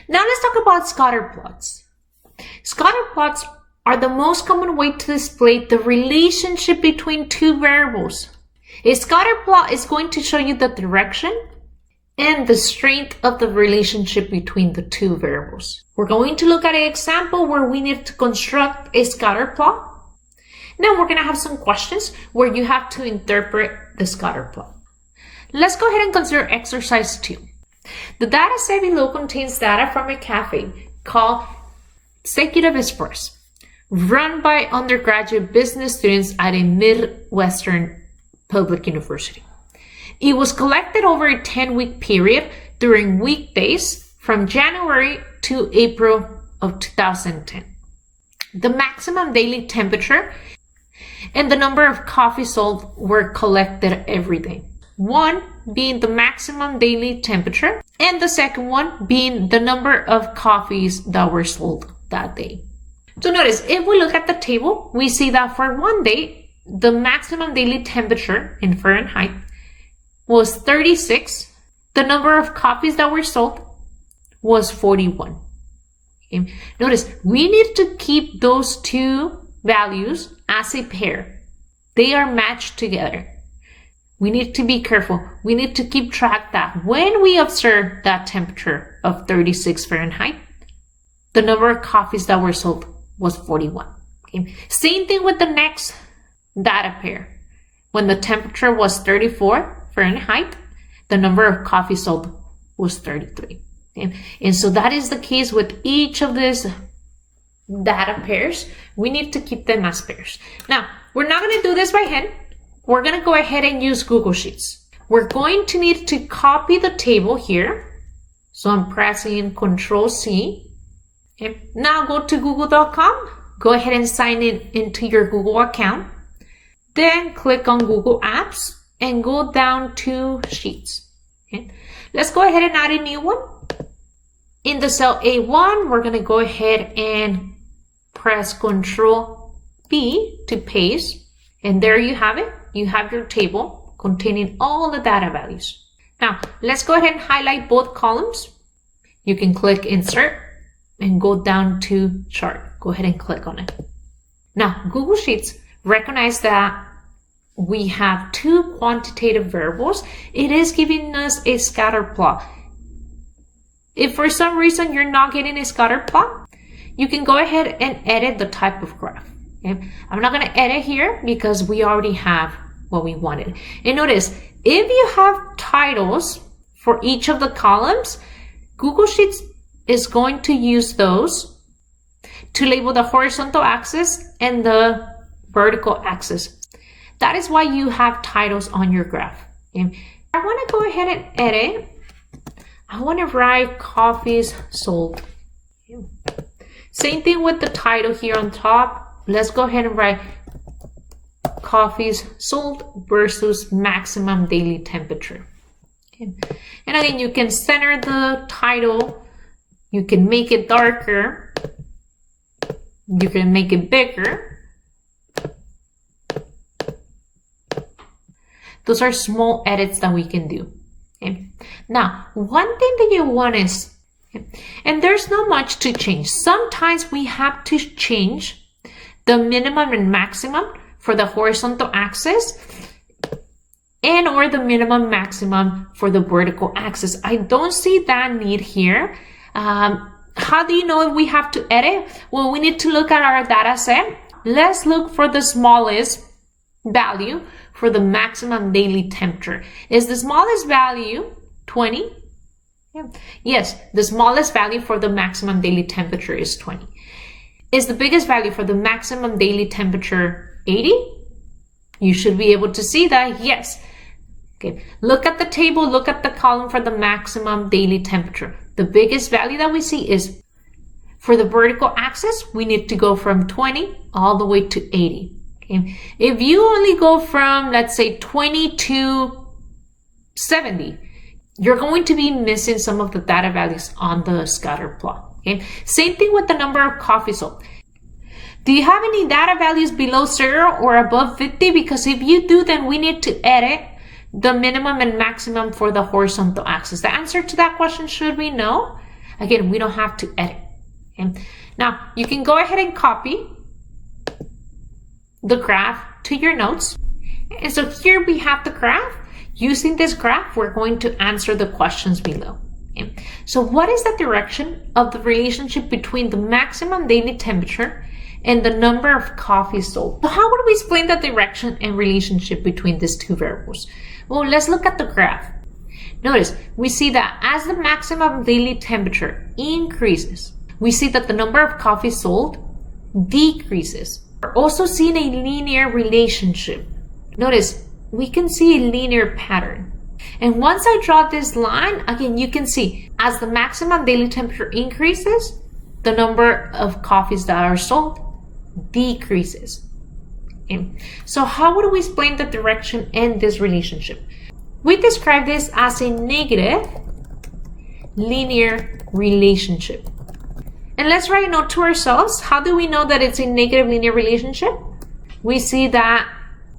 Now let's talk about scatter plots. Scatter plots are the most common way to display the relationship between two variables. A scatter plot is going to show you the direction and the strength of the relationship between the two variables. We're going to look at an example where we need to construct a scatter plot. Now we're going to have some questions where you have to interpret the scatter plot. Let's go ahead and consider exercise 2. The data set below contains data from a cafe called Executive Express, run by undergraduate business students at a Midwestern public university. It was collected over a 10-week period during weekdays from January to April of 2010. The maximum daily temperature and the number of coffees sold were collected every day. One being the maximum daily temperature, and the second one being the number of coffees that were sold that day. So notice, if we look at the table, we see that for one day, the maximum daily temperature in Fahrenheit was 36. The number of coffees that were sold was 41. Okay. Notice, we need to keep those two values as a pair. They are matched together. We need to be careful. We need to keep track that when we observe that temperature of 36 Fahrenheit, the number of coffees that were sold was 41. Okay. Same thing with the next data pair. When the temperature was 34 Fahrenheit, the number of coffees sold was 33. Okay. And so that is the case with each of these data pairs. We need to keep them as pairs. Now, we're not going to do this by hand. We're going to go ahead and use Google Sheets. We're going to need to copy the table here. So I'm pressing Control-C. Okay. Now go to google.com. Go ahead and sign in into your Google account. Then click on Google Apps and go down to Sheets. Okay. Let's go ahead and add a new one. In the cell A1, we're going to go ahead and press Control-B to paste. And there you have it. You have your table containing all the data values. Now, let's go ahead and highlight both columns. You can click Insert and go down to Chart. Go ahead and click on it. Now, Google Sheets recognize that we have two quantitative variables. It is giving us a scatter plot. If for some reason you're not getting a scatter plot, you can go ahead and edit the type of graph. Okay? I'm not going to edit here because we already have what we wanted. And notice, if you have titles for each of the columns, Google Sheets is going to use those to label the horizontal axis and the vertical axis. That is why you have titles on your graph. Okay? I want to go ahead and edit. I want to write coffees sold. Okay. Same thing with the title here on top. Let's go ahead and write coffees sold versus maximum daily temperature. Okay. And again, you can center the title. You can make it darker. You can make it bigger. Those are small edits that we can do. Okay. Now, one thing that you want is, and there's not much to change. Sometimes we have to change the minimum and maximum for the horizontal axis and or the minimum maximum for the vertical axis. I don't see that need here. How do you know if we have to edit? Well, we need to look at our data set. Let's look for the smallest value for the maximum daily temperature. Is the smallest value 20? Yeah. Yes, the smallest value for the maximum daily temperature is 20. Is the biggest value for the maximum daily temperature 80? You should be able to see that, yes. Okay, look at the table, look at the column for the maximum daily temperature. The biggest value that we see is, for the vertical axis, we need to go from 20 all the way to 80. Okay. If you only go from, let's say, 20 to 70, you're going to be missing some of the data values on the scatter plot. Okay. Same thing with the number of coffees sold. Do you have any data values below 0 or above 50? Because if you do, then we need to edit the minimum and maximum for the horizontal axis. The answer to that question should be no. Again, we don't have to edit. Okay? Now, you can go ahead and copy the graph to your notes. And so here we have the graph. Using this graph, we're going to answer the questions below. Okay? So what is the direction of the relationship between the maximum daily temperature and the number of coffees sold? So how would we explain the direction and relationship between these two variables? Well, let's look at the graph. Notice, we see that as the maximum daily temperature increases, we see that the number of coffees sold decreases. We're also seeing a linear relationship. Notice, we can see a linear pattern. And once I draw this line, again, you can see as the maximum daily temperature increases, the number of coffees that are sold decreases. Okay. So how would we explain the direction and this relationship? We describe this as a negative linear relationship. And let's write a note to ourselves. How do we know that it's a negative linear relationship? We see that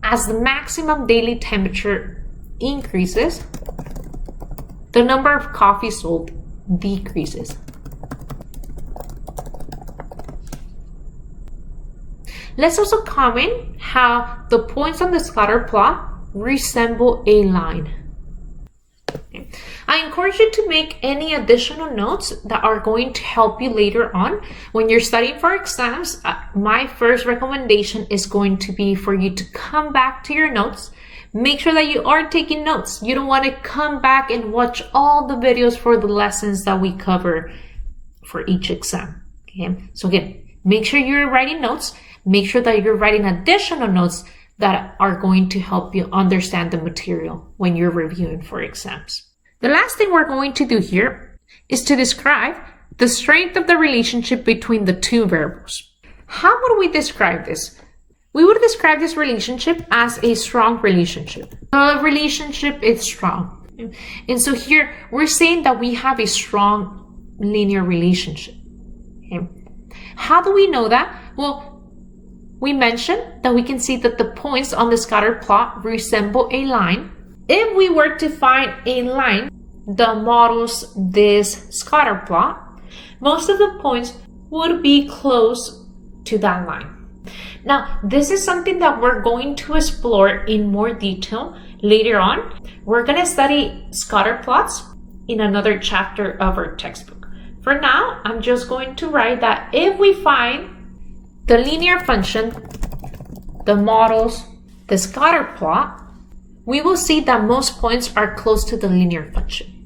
as the maximum daily temperature increases, the number of coffees sold decreases. Let's also comment how the points on the scatter plot resemble a line. Okay. I encourage you to make any additional notes that are going to help you later on. When you're studying for exams, my first recommendation is going to be for you to come back to your notes. Make sure that you are taking notes. You don't want to come back and watch all the videos for the lessons that we cover for each exam. Okay? So again, make sure you're writing notes. Make sure that you're writing additional notes that are going to help you understand the material when you're reviewing for exams. The last thing we're going to do here is to describe the strength of the relationship between the two variables. How would we describe this? We would describe this relationship as a strong relationship. The relationship is strong. And so here we're saying that we have a strong linear relationship. Okay. How do we know that? Well, we mentioned that we can see that the points on the scatter plot resemble a line. If we were to find a line that models this scatter plot, most of the points would be close to that line. Now, this is something that we're going to explore in more detail later on. We're going to study scatter plots in another chapter of our textbook. For now, I'm just going to write that if we find the linear function that models the scatter plot, we will see that most points are close to the linear function.